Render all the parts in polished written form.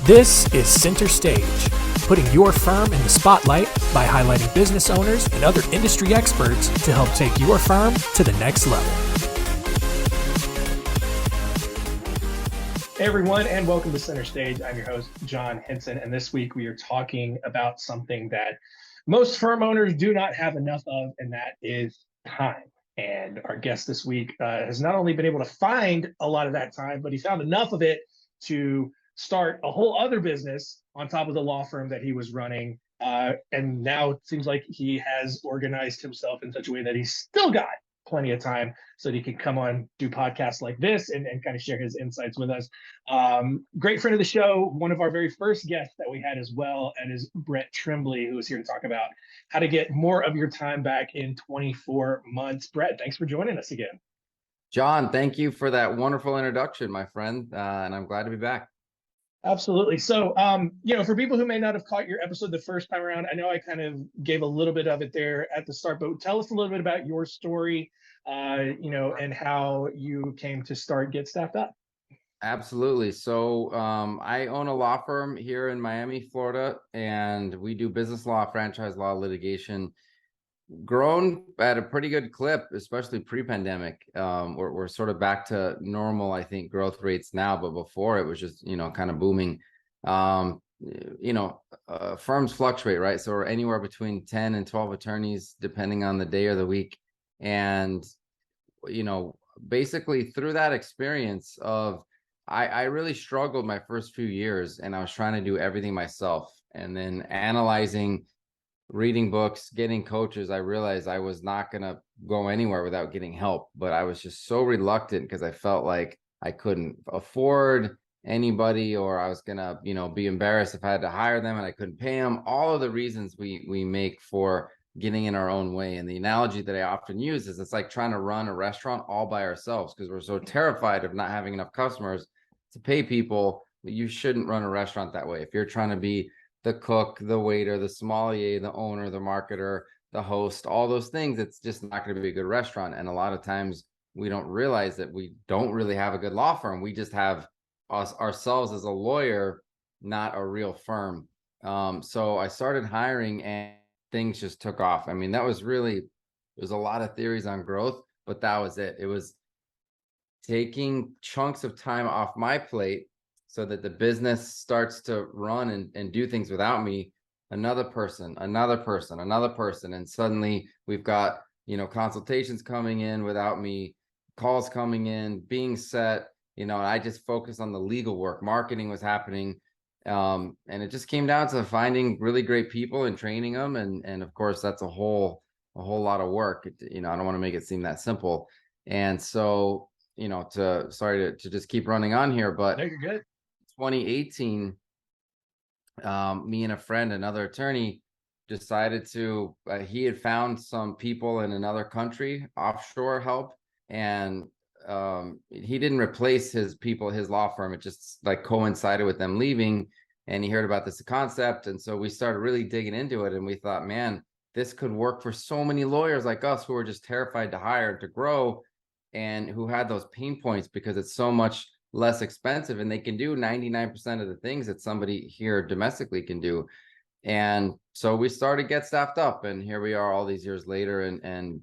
This is Center Stage, putting your firm in the spotlight by highlighting business owners and other industry experts to help take your firm to the next level. Hey everyone, and welcome to Center Stage. I'm your host, John Henson, and this week we are talking about something that most firm owners do not have enough of, and that is time. And our guest this week has not only been able to find a lot of that time, but he found enough of it to start a whole other business on top of the law firm that he was running. And now it seems like he has organized himself in such a way that he's still got plenty of time so that he can come on, do podcasts like this and kind of share his insights with us. Great friend of the show, one of our very first guests that we had as well, and is Brett Trembly, who is here to talk about how to get more of your time back in 24 months. Brett, thanks for joining us again. John, thank you for that wonderful introduction, my friend, and I'm glad to be back. Absolutely. So, for people who may not have caught your episode the first time around, I know I kind of gave a little bit of it there at the start, but tell us a little bit about your story, and how you came to start Get Staffed Up. Absolutely. So I own a law firm here in Miami, Florida, and we do business law, franchise law, litigation. Grown at a pretty good clip, especially pre-pandemic. We're sort of back to normal, I think, growth rates now, but before it was just, kind of booming. Firms fluctuate, right? So we're anywhere between 10 and 12 attorneys, depending on the day or the week. And, basically through that experience of, I really struggled my first few years, and I was trying to do everything myself, and then analyzing, reading books, getting coaches. I realized I was not going to go anywhere without getting help, but I was just so reluctant because I felt like I couldn't afford anybody, or I was going to, be embarrassed if I had to hire them and I couldn't pay them. All of the reasons we make for getting in our own way. And the analogy that I often use is it's like trying to run a restaurant all by ourselves because we're so terrified of not having enough customers to pay people. But you shouldn't run a restaurant that way. If you're trying to be the cook, the waiter, the sommelier, the owner, the marketer, the host, all those things, it's just not going to be a good restaurant. And a lot of times we don't realize that we don't really have a good law firm. We just have ourselves as a lawyer, not a real firm. So I started hiring and things just took off. I mean, there's a lot of theories on growth, but that was it. It was taking chunks of time off my plate so that the business starts to run and do things without me. Another person. And suddenly we've got, consultations coming in without me, calls coming in, being set, and I just focused on the legal work. Marketing was happening. And it just came down to finding really great people and training them. And of course, that's a whole lot of work. I don't want to make it seem that simple. And so, sorry to just keep running on here, but no, you're good. 2018, me and a friend, another attorney, decided to, he had found some people in another country, offshore help, and he didn't replace his law firm. It just like coincided with them leaving, and he heard about this concept. And so we started really digging into it, and we thought, man, this could work for so many lawyers like us who are just terrified to hire, to grow, and who had those pain points because it's so much less expensive and they can do 99% of the things that somebody here domestically can do. And so we started Get Staffed Up, and here we are all these years later. And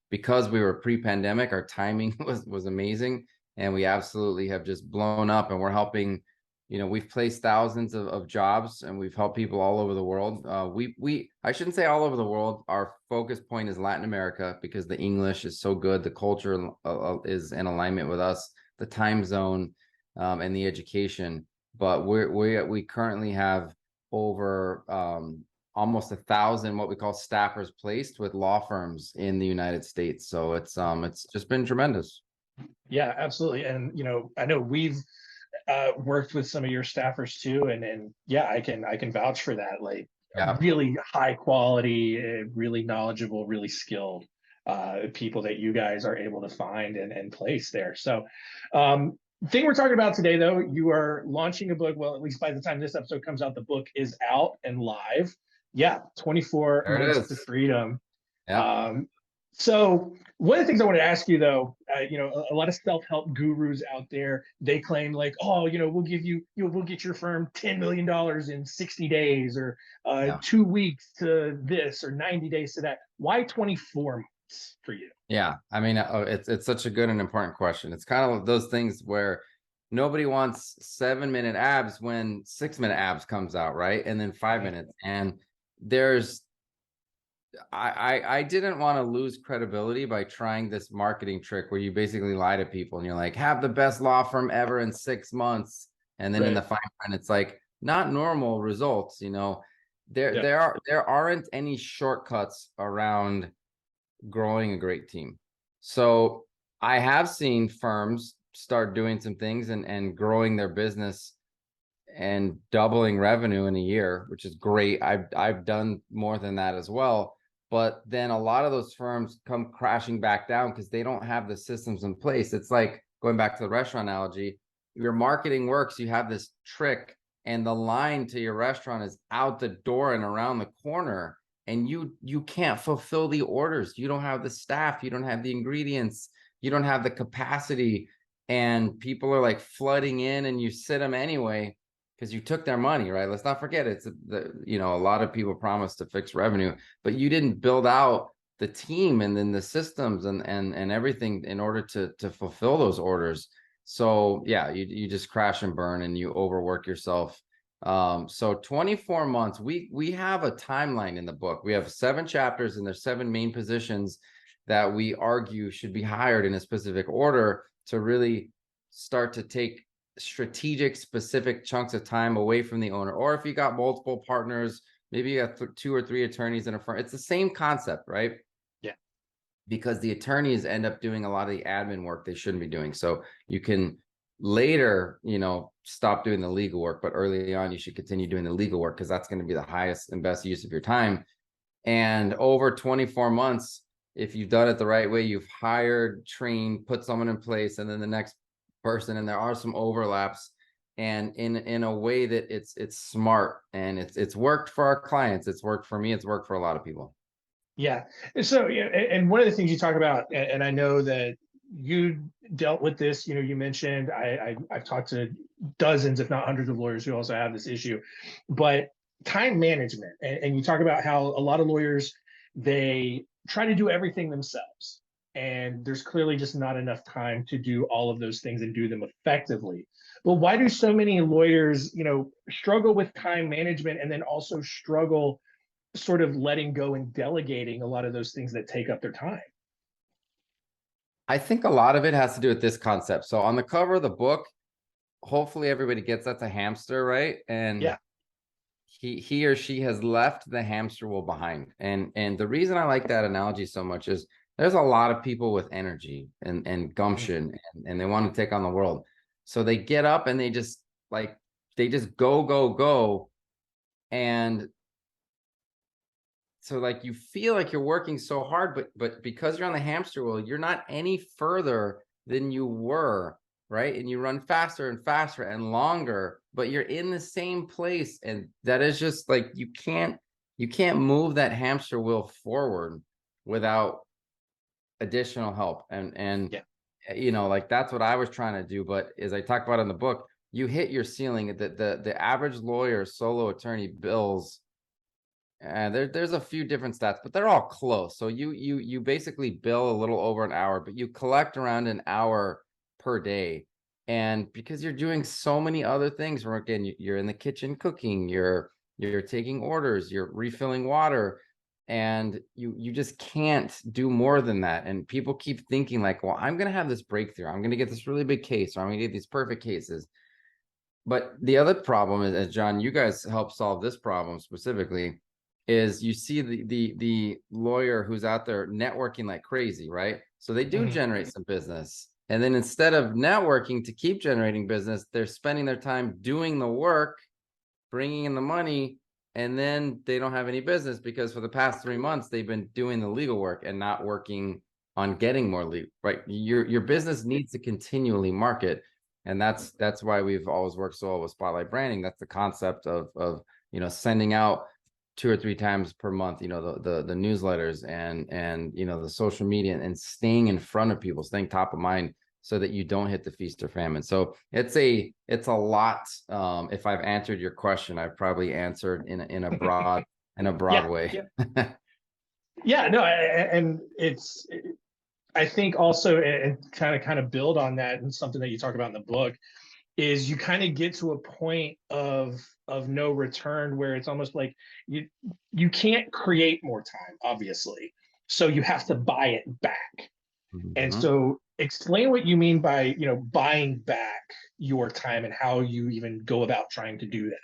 because we were pre-pandemic, our timing was amazing, and we absolutely have just blown up. And we're helping, we've placed thousands of jobs, and we've helped people all over the world. I shouldn't say all over the world. Our focus point is Latin America because the English is so good. The culture is in alignment with us, the time zone, and the education. But we currently have over almost 1,000 what we call staffers placed with law firms in the United States. So it's just been tremendous. Yeah, absolutely. And I know we've worked with some of your staffers too, and yeah, I can vouch for that. Like, yeah, really high quality, really knowledgeable, really skilled people that you guys are able to find and place there. So thing we're talking about today, though, you are launching a book. Well, at least by the time this episode comes out, the book is out and live. Yeah, 24 there it Months is. to Freedom. Yeah. So one of the things I want to ask you though, a lot of self-help gurus out there, they claim like, oh, we'll give you, we'll get your firm $10 million in 60 days or Yeah. 2 weeks to this or 90 days to that. Why 24 months for you? Yeah. I mean, it's such a good and important question. It's kind of those things where nobody wants 7-minute abs when 6-minute abs comes out, right? And then 5 minutes. And there's I didn't want to lose credibility by trying this marketing trick where you basically lie to people and you're like, have the best law firm ever in 6 months. And then in Right. the fine print, it's like not normal results, There Yep. there aren't any shortcuts around growing a great team. So I have seen firms start doing some things and growing their business and doubling revenue in a year, which is great. I've done more than that as well. But then a lot of those firms come crashing back down because they don't have the systems in place. It's like going back to the restaurant analogy, your marketing works, you have this trick, and the line to your restaurant is out the door and around the corner, and you can't fulfill the orders. You don't have the staff, you don't have the ingredients, you don't have the capacity, and people are like flooding in and you sit them anyway because you took their money, right? Let's not forget a lot of people promise to fix revenue, but you didn't build out the team and then the systems and everything in order to fulfill those orders. So yeah, you just crash and burn and you overwork yourself. So 24 months, we have a timeline in the book. We have 7 chapters and there's 7 main positions that we argue should be hired in a specific order to really start to take strategic specific chunks of time away from the owner. Or if you got multiple partners, maybe you got 2 or 3 attorneys in a firm, it's the same concept, right? Yeah. Because the attorneys end up doing a lot of the admin work they shouldn't be doing. So you can later, stop doing the legal work, but early on you should continue doing the legal work because that's going to be the highest and best use of your time. And over 24 months, if you've done it the right way, you've hired, trained, put someone in place, and then the next person, and there are some overlaps, and in a way that it's smart and it's worked for our clients, it's worked for me, it's worked for a lot of people. Yeah. So, yeah, and one of the things you talk about, and I know that you dealt with this, you mentioned I've talked to dozens, if not hundreds of lawyers who also have this issue, but time management. And you talk about how a lot of lawyers, they try to do everything themselves. And there's clearly just not enough time to do all of those things and do them effectively. Well, why do so many lawyers, struggle with time management and then also struggle sort of letting go and delegating a lot of those things that take up their time? I think a lot of it has to do with this concept. So on the cover of the book, hopefully everybody gets that's a hamster, right? And Yeah. he or she has left the hamster wheel behind. And the reason I like that analogy so much is there's a lot of people with energy and gumption and they want to take on the world. So they get up and they just go. And so like you feel like you're working so hard, but because you're on the hamster wheel, you're not any further than you were, right? And you run faster and faster and longer, but you're in the same place. And that is just like you can't move that hamster wheel forward without additional help. And Yeah. like that's what I was trying to do. But as I talk about in the book, you hit your ceiling. The average lawyer, solo attorney bills, and there's a few different stats, but they're all close. So you basically bill a little over an hour, but you collect around an hour per day. And because you're doing so many other things, where again you're in the kitchen cooking, you're taking orders, you're refilling water, and you just can't do more than that. And people keep thinking like, well, I'm gonna have this breakthrough, I'm gonna get this really big case, or I'm gonna get these perfect cases. But the other problem is, as John, you guys help solve this problem specifically, is you see the lawyer who's out there networking like crazy, right? So they do Mhm. generate some business. And then instead of networking to keep generating business, they're spending their time doing the work, bringing in the money, and then they don't have any business because for the past 3 months they've been doing the legal work and not working on getting more legal, right? Your business needs to continually market, and that's why we've always worked so well with spotlight branding. That's the concept of sending out 2 or 3 times per month, the newsletters and the social media, and staying in front of people, staying top of mind, so that you don't hit the feast or famine. So it's a lot. If I've answered your question, I've probably answered in a broad Yeah, way. yeah, yeah. No, and it's, I think also, and kind of build on that, and something that you talk about in the book is you kind of get to a point of no return where it's almost like you can't create more time, obviously, so you have to buy it back. And Mhm. so explain what you mean by, buying back your time and how you even go about trying to do that.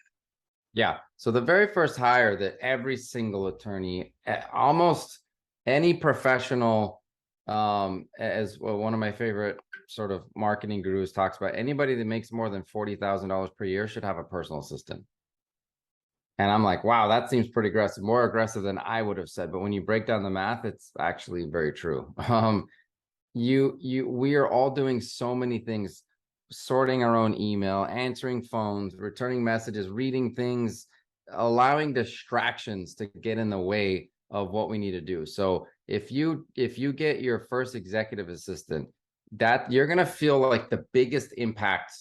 Yeah. So the very first hire that every single attorney, almost any professional, as well, one of my favorite sort of marketing gurus talks about, anybody that makes more than $40,000 per year should have a personal assistant. And I'm like, wow, that seems pretty aggressive, more aggressive than I would have said. But when you break down the math, it's actually very true. We are all doing so many things, sorting our own email, answering phones, returning messages, reading things, allowing distractions to get in the way of what we need to do. So if you get your first executive assistant, that you're going to feel like the biggest impact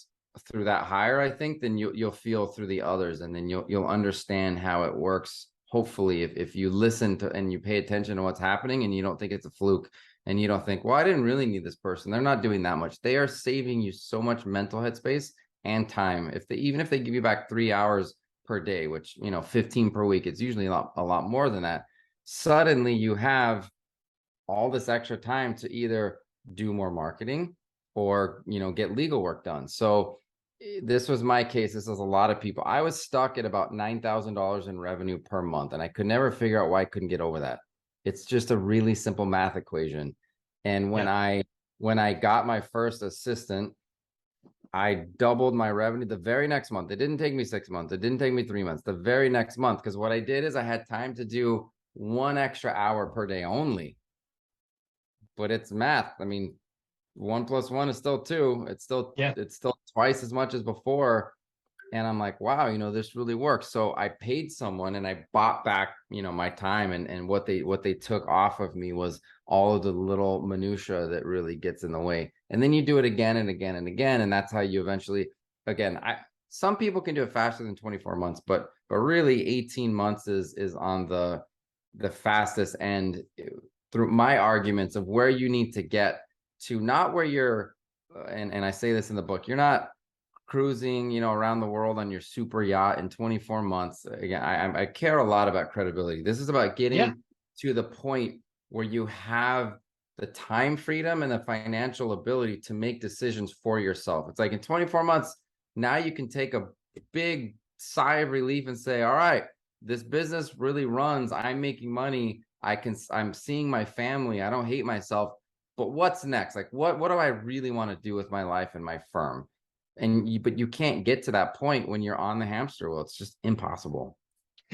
through that hire, I think, then you'll feel through the others, and then you'll understand how it works. Hopefully, if you listen to and you pay attention to what's happening, and you don't think it's a fluke, and you don't think, well, I didn't really need this person. They're not doing that much. They are saving you so much mental headspace and time. Even if they give you back 3 hours per day, which 15 per week, it's usually a lot more than that. Suddenly you have all this extra time to either do more marketing or get legal work done. So this was my case. This is a lot of people. I was stuck at about $9,000 in revenue per month, and I could never figure out why I couldn't get over that. It's just a really simple math equation. And when Yeah. I got my first assistant, I doubled my revenue the very next month. It didn't take me 6 months. It didn't take me 3 months. The very next month, because what I did is I had time to do 1 extra hour per day only. But it's math. I mean, 1 + 1 is still 2. Yeah. It's still twice as much as before. And I'm like, wow, this really works. So I paid someone and I bought back, my time, and what they took off of me was all of the little minutia that really gets in the way. And then you do it again and again and again. And that's how you eventually, again, some people can do it faster than 24 months, but really 18 months is on the fastest end, through my arguments of where you need to get to, not where you're, and I say this in the book, you're not cruising, around the world on your super yacht in 24 months. Again, I care a lot about credibility. This is about Yeah. getting to the point where you have the time freedom and the financial ability to make decisions for yourself. It's like in 24 months, now you can take a big sigh of relief and say, all right, this business really runs. I'm making money. I'm seeing my family. I don't hate myself. But what's next? Like, what do I really want to do with my life and my firm? But you can't get to that point when you're on the hamster wheel. It's just impossible.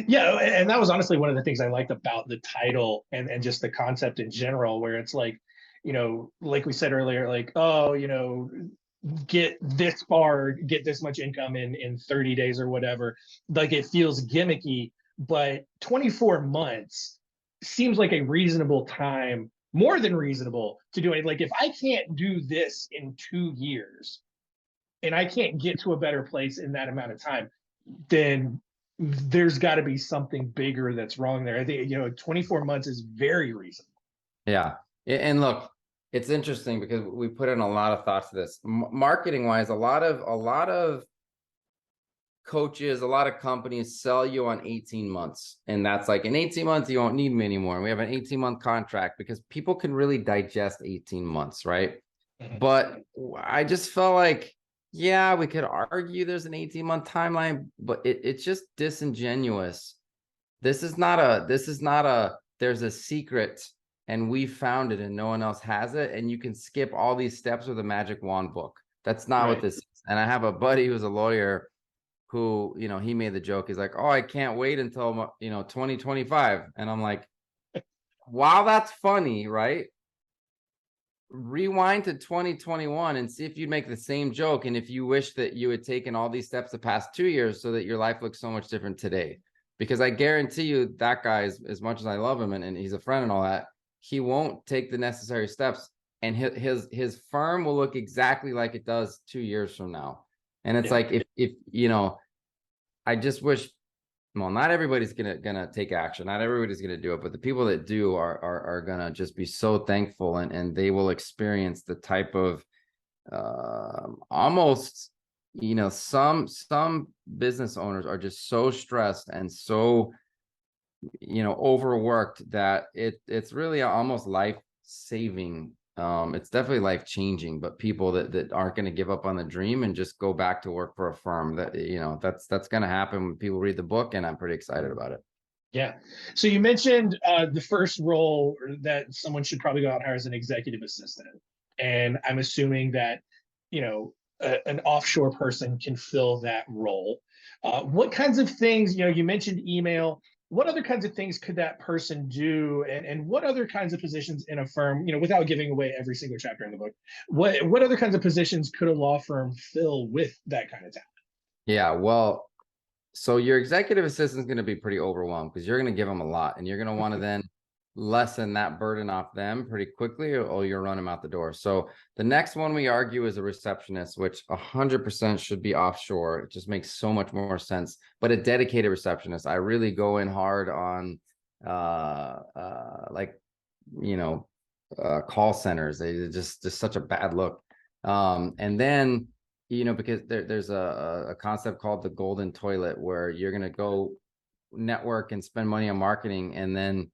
Yeah, and that was honestly one of the things I liked about the title and just the concept in general, where it's like, like we said earlier, like, oh, get this far, get this much income in 30 days or whatever. Like, it feels gimmicky, but 24 months seems like a reasonable time, more than reasonable to do it. Like, if I can't do this in 2 years and I can't get to a better place in that amount of time, then there's got to be something bigger that's wrong there. I think 24 months is very reasonable. Yeah. And look, it's interesting because we put in a lot of thoughts to this. Marketing wise, a lot of coaches, a lot of companies sell you on 18 months. And that's like, in 18 months, you won't need me anymore. We have an 18-month contract because people can really digest 18 months, right? Mhm. But I just felt like, yeah, we could argue there's an 18-month timeline, but it's just disingenuous. This is not a there's a secret and we found it and no one else has it, and you can skip all these steps with a magic wand book. That's not what Right. this is. And I have a buddy who's a lawyer who, he made the joke. He's like, oh, I can't wait until 2025. And I'm like, wow, that's funny, right? Rewind to 2021 and see if you'd make the same joke, and if you wish that you had taken all these steps the past 2 years so that your life looks so much different today. because I guarantee you that guy, as much as I love him and he's a friend and all that, he won't take the necessary steps, and his firm will look exactly like it does 2 years from now. And it's Yeah. like, if you know, I just wish, well, not everybody's gonna take action. Not everybody's gonna do it, but the people that do are gonna just be so thankful, and they will experience the type of almost, some business owners are just so stressed and so, overworked that it's really almost life saving. It's definitely life changing, but people that aren't going to give up on the dream and just go back to work for a firm, that, that's going to happen when people read the book, and I'm pretty excited about it. Yeah. So you mentioned the first role that someone should probably go out and hire as an executive assistant. And I'm assuming that, an offshore person can fill that role. What kinds of things, you mentioned email. What other kinds of things could that person do? And what other kinds of positions in a firm, without giving away every single chapter in the book, what other kinds of positions could a law firm fill with that kind of talent? Yeah, well, so your executive assistant is going to be pretty overwhelmed, because you're going to give them a lot, and you're going to want to then lessen that burden off them pretty quickly, or you'll run them out the door. So the next one we argue is a receptionist, which 100% should be offshore. It just makes so much more sense. But a dedicated receptionist, I really go in hard on, like, call centers. They just such a bad look. And then, because there's a concept called the golden toilet, where you're going to go network and spend money on marketing, and then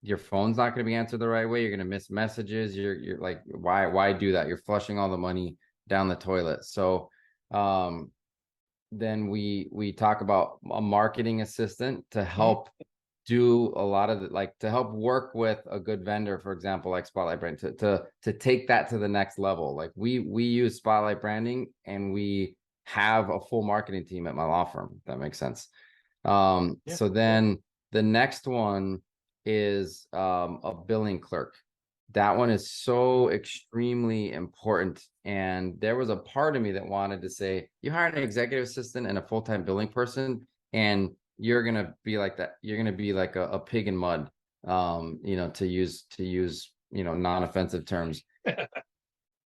your phone's not going to be answered the right way. You're going to miss messages. You're like, why do that? You're flushing all the money down the toilet. So then we talk about a marketing assistant to help do a lot of to help work with a good vendor, for example, like Spotlight Brand, to take that to the next level. Like we use Spotlight Branding, and we have a full marketing team at my law firm, if that makes sense. Yeah. So then the next one is a billing clerk. That one is so extremely important. And there was a part of me that wanted to say, you hire an executive assistant and a full-time billing person, and you're gonna be like that. You're gonna be like a pig in mud, to use non-offensive terms.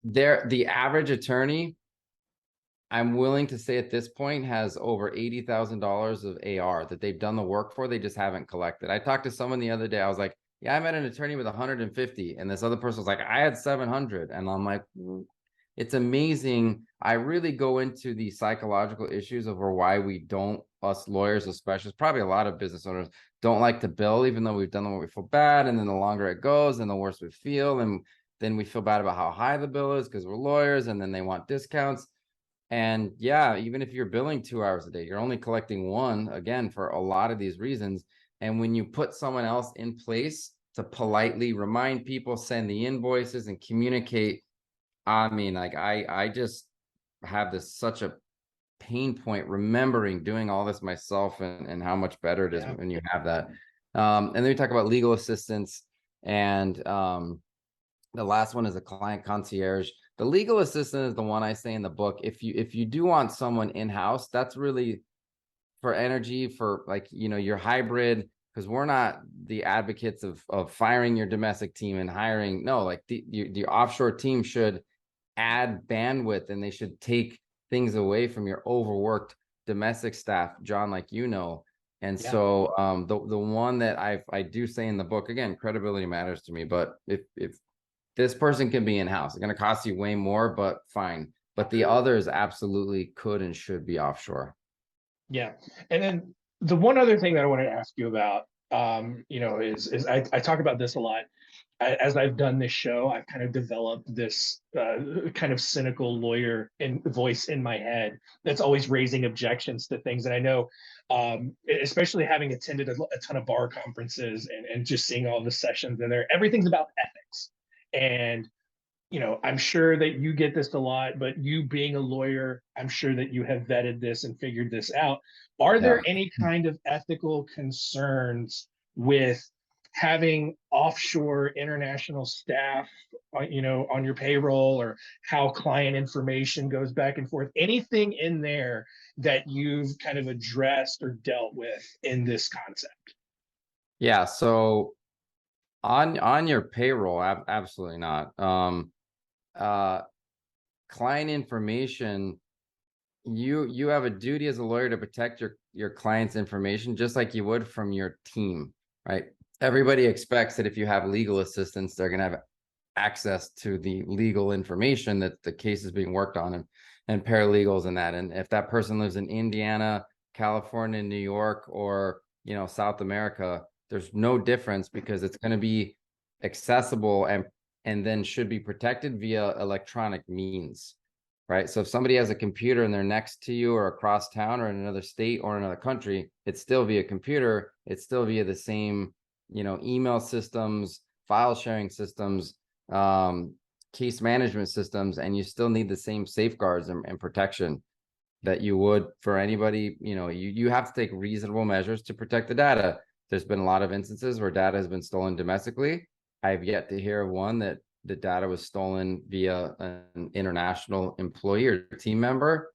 The average attorney, I'm willing to say at this point, has over $80,000 of AR that they've done the work for. They just haven't collected. I talked to someone the other day. I was like, yeah, I met an attorney with 150. And this other person was like, I had 700. And I'm like, it's amazing. I really go into the psychological issues of why we don't, us lawyers especially, probably a lot of business owners, don't like to bill, even though we've done the work, we feel bad. And then the longer it goes, and the worse we feel. And then we feel bad about how high the bill is because we're lawyers, and then they want discounts. And yeah, even if you're billing 2 hours a day, you're only collecting one, again, for a lot of these reasons. And when you put someone else in place to politely remind people, send the invoices, and communicate, I mean, like I just have such a pain point remembering doing all this myself, and how much better it is when you have that. And then we talk about legal assistance, and the last one is a client concierge. The legal assistant is the one I say in the book. If you do want someone in-house, that's really for energy, for your hybrid, because we're not the advocates of firing your domestic team and hiring. No, like the offshore team should add bandwidth, and they should take things away from your overworked domestic staff, John, like and so the one that I do say in the book, again, credibility matters to me, but if this person can be in-house, it's going to cost you way more, but fine. But the others absolutely could and should be offshore. Yeah. And then the one other thing that I wanted to ask you about, is I talk about this a lot. As I've done this show, I've kind of developed this kind of cynical lawyer voice in my head that's always raising objections to things. And I know, especially having attended a ton of bar conferences and just seeing all the sessions in there, everything's about ethics. And I'm sure that you get this a lot, but you being a lawyer, I'm sure that you have vetted this and figured this out. Are Yeah. there any kind of ethical concerns with having offshore international staff, on your payroll, or how client information goes back and forth, anything in there that you've kind of addressed or dealt with in this concept? Yeah. So on your payroll, absolutely not. Uh, Client information, you have a duty as a lawyer to protect your client's information just like you would from your team, right? Everybody expects that if you have legal assistants, they're going to have access to the legal information that the case is being worked on, and paralegals and that. And if that person lives in Indiana, California, New York, or South America, there's no difference, because it's going to be accessible and then should be protected via electronic means, right? So if somebody has a computer and they're next to you or across town or in another state or another country, it's still via computer. It's still via the same, email systems, file sharing systems, case management systems, and you still need the same safeguards and protection that you would for anybody. You have to take reasonable measures to protect the data. There's been a lot of instances where data has been stolen domestically. I've yet to hear of one that the data was stolen via an international employee or team member.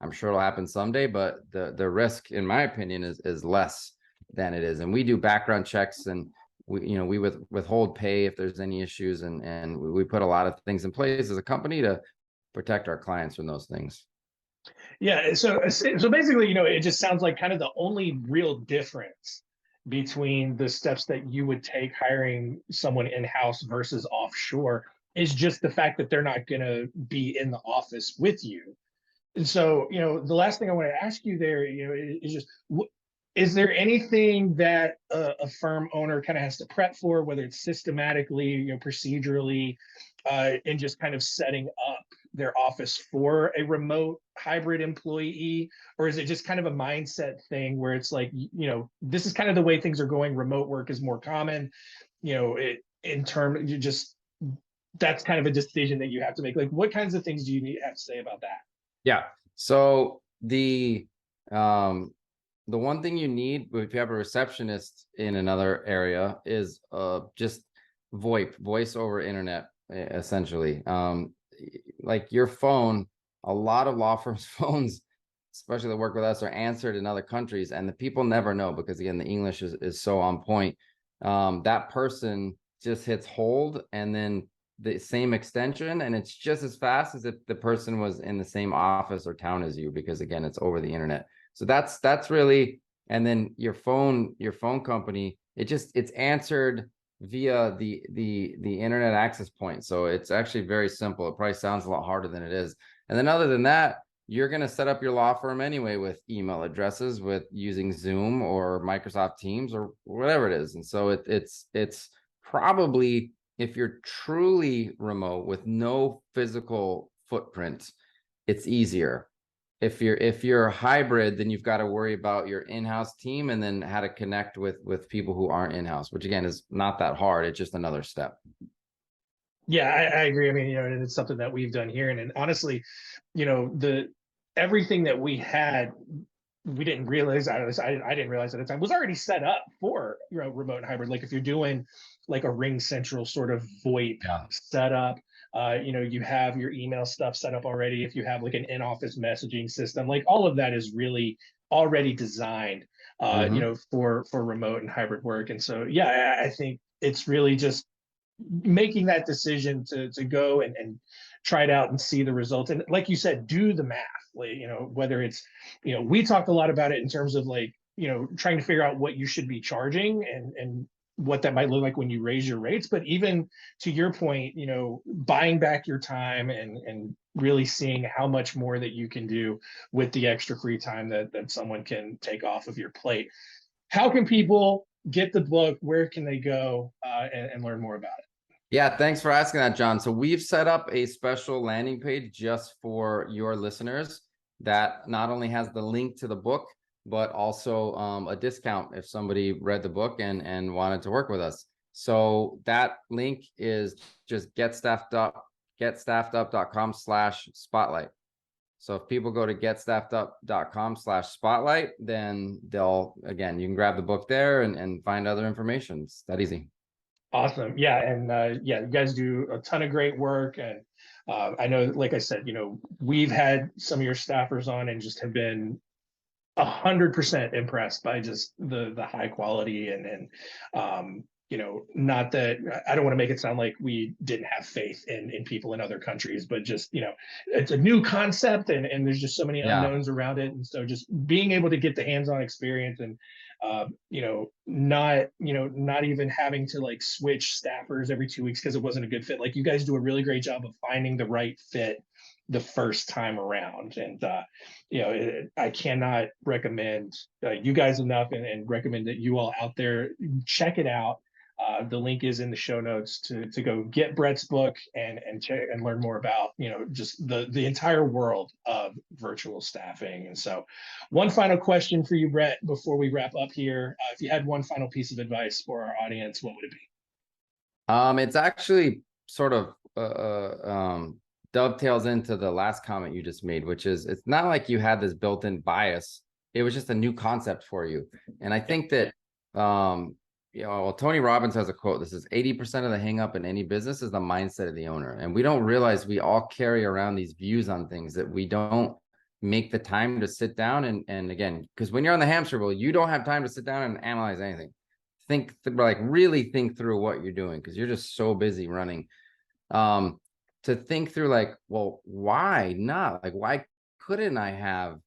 I'm sure it'll happen someday, but the risk, in my opinion, is less than it is. And we do background checks, and we withhold pay if there's any issues, and we put a lot of things in place as a company to protect our clients from those things. Yeah, so basically, it just sounds like kind of the only real difference between the steps that you would take hiring someone in-house versus offshore is just the fact that they're not going to be in the office with you. And so, the last thing I want to ask you there, is just, is there anything that a firm owner kind of has to prep for, whether it's systematically, procedurally, in just kind of setting up their office for a remote hybrid employee? Or is it just kind of a mindset thing where it's like, this is kind of the way things are going. Remote work is more common, in term, you just, that's kind of a decision that you have to make. Like, what kinds of things do you have to say about that? Yeah. So the one thing you need if you have a receptionist in another area is just VoIP, voice over internet, essentially. Like your phone, a lot of law firms' phones, especially that work with us, are answered in other countries, and the people never know, because again, the English is so on point. That person just hits hold and then the same extension, and it's just as fast as if the person was in the same office or town as you, because again, it's over the internet. So that's really, and then your phone company, it's answered via the internet access point. So it's actually very simple. It probably sounds a lot harder than it is. And then other than that, you're going to set up your law firm anyway with email addresses, with using Zoom or Microsoft Teams or whatever it is. And so it's probably, if you're truly remote with no physical footprint, it's easier. If you're hybrid, then you've got to worry about your in-house team and then how to connect with people who aren't in-house, which again is not that hard. It's just another step. Yeah, I agree. I mean, and it's something that we've done here. And honestly, the everything that we had, we didn't realize, I didn't realize at the time, was already set up for remote and hybrid. Like if you're doing like a Ring Central sort of VoIP Yeah. setup, you have your email stuff set up already. If you have like an in-office messaging system, like all of that is really already designed, for remote and hybrid work. And so, yeah, I think it's really just making that decision to go and try it out and see the results. And like you said, do the math. Like, whether it's, we talked a lot about it in terms of like, trying to figure out what you should be charging and what that might look like when you raise your rates. But even to your point, buying back your time and really seeing how much more that you can do with the extra free time that someone can take off of your plate. How can people get the book? Where can they go and learn more about it? Yeah, thanks for asking that, John. So we've set up a special landing page just for your listeners that not only has the link to the book, but also a discount if somebody read the book and wanted to work with us. So that link is just getstaffedup.com/spotlight. So if people go to getstaffedup.com/spotlight, then again, you can grab the book there and find other information. It's that easy. Awesome. Yeah. And yeah, you guys do a ton of great work. And I know, like I said, we've had some of your staffers on and just have been 100% impressed by just the high quality and not that I don't want to make it sound like we didn't have faith in people in other countries, but just it's a new concept and there's just so many unknowns around it, and so just being able to get the hands-on experience and not even having to like switch staffers every 2 weeks because it wasn't a good fit. Like, you guys do a really great job of finding the right fit the first time around, and I cannot recommend you guys enough, and recommend that you all out there check it out. The link is in the show notes to go get Brett's book and check and learn more about just the entire world of virtual staffing. And so, one final question for you, Brett, before we wrap up here. If you had one final piece of advice for our audience, what would it be? It's actually sort of dovetails into the last comment you just made, which is, it's not like you had this built-in bias. It was just a new concept for you. And I think that Tony Robbins has a quote. This is 80% of the hang up in any business is the mindset of the owner. And we don't realize we all carry around these views on things that we don't make the time to sit down. And again, because when you're on the hamster wheel, you don't have time to sit down and analyze anything. Really think through what you're doing, because you're just so busy running. To think through well, why not? Like, why couldn't I have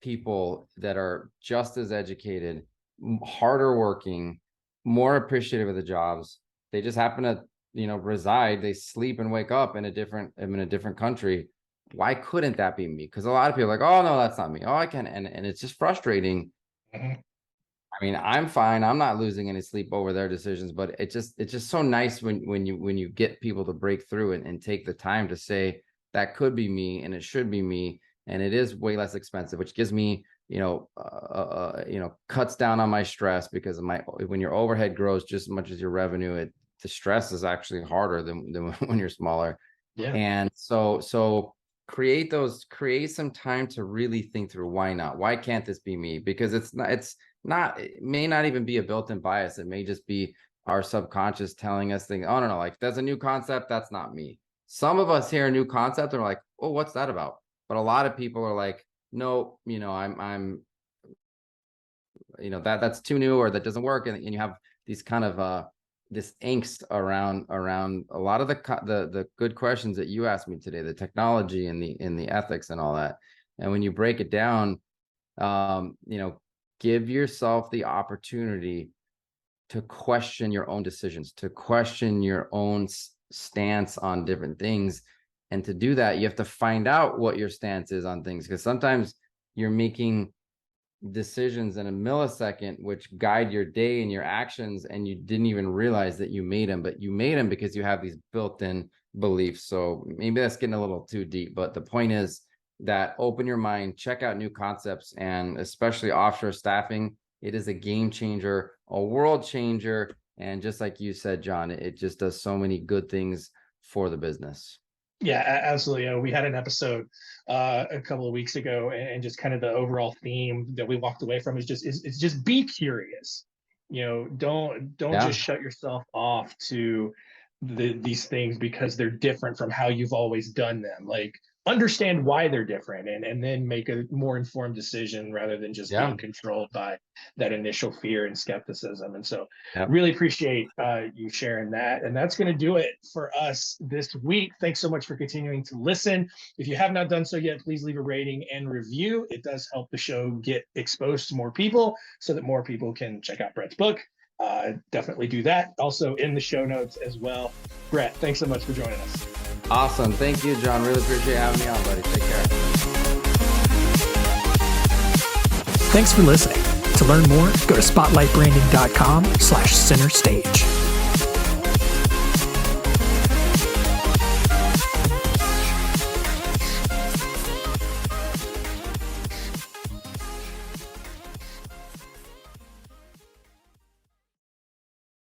people that are just as educated, harder working, more appreciative of the jobs? They just happen to reside, they sleep and wake up in a different country. Why couldn't that be me? Because a lot of people are like, oh no, that's not me, oh I can, and it's just frustrating. I mean, I'm fine, I'm not losing any sleep over their decisions, but it's just so nice when you get people to break through and take the time to say, that could be me and it should be me, and it is way less expensive, which gives me cuts down on my stress, because when your overhead grows just as much as your revenue, the stress is actually harder than when you're smaller. Yeah. And so create some time to really think through, why not? Why can't this be me? Because it may not even be a built-in bias. It may just be our subconscious telling us things. Oh no, like, that's a new concept, that's not me. Some of us hear a new concept and we're like, oh, what's that about? But a lot of people are like, no, I'm that's too new, or that doesn't work. And you have these kind of this angst around a lot of the good questions that you asked me today, the technology and the ethics and all that. And when you break it down, give yourself the opportunity to question your own decisions, to question your own stance on different things. And to do that, you have to find out what your stance is on things, because sometimes you're making decisions in a millisecond which guide your day and your actions, and you didn't even realize that you made them, but you made them because you have these built-in beliefs. So maybe that's getting a little too deep, but the point is that open your mind, check out new concepts, and especially offshore staffing. It is a game changer, a world changer, and just like you said, John, it just does so many good things for the business. Yeah, absolutely. We had an episode a couple of weeks ago, and just kind of the overall theme that we walked away from is just be curious. Don't just shut yourself off to these things because they're different from how you've always done them. Like, understand why they're different, and then make a more informed decision rather than just being controlled by that initial fear and skepticism. And so really appreciate you sharing that. And that's going to do it for us this week. Thanks so much for continuing to listen. If you have not done so yet, please leave a rating and review. It does help the show get exposed to more people so that more people can check out Brett's book. Definitely do that. Also in the show notes as well. Brett, thanks so much for joining us. Awesome. Thank you, John. Really appreciate having me on, buddy. Take care. Thanks for listening. To learn more, go to spotlightbranding.com/center stage.